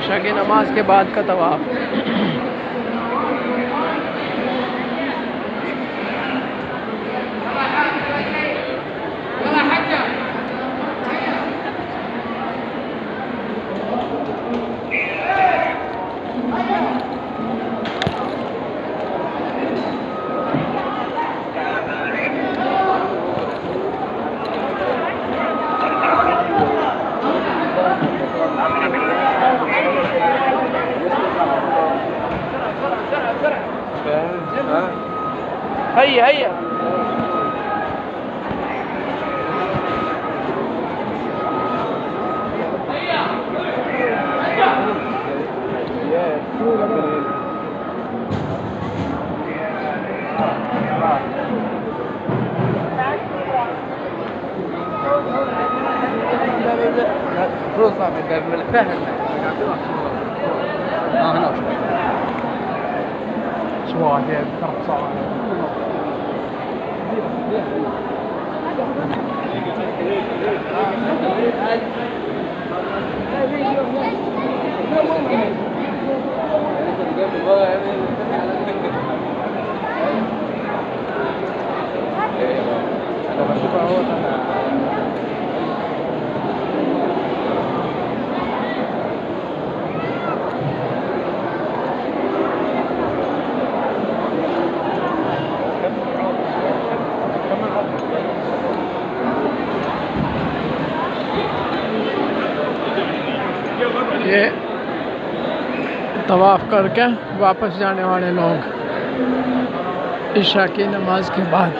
इशा की नमाज के बाद का तवाफ। هيا هيا روزا من الفهم هنا شو هذا طرف صعب ये तवाफ़ करके वापस जाने वाले लोग इशा की नमाज के बाद।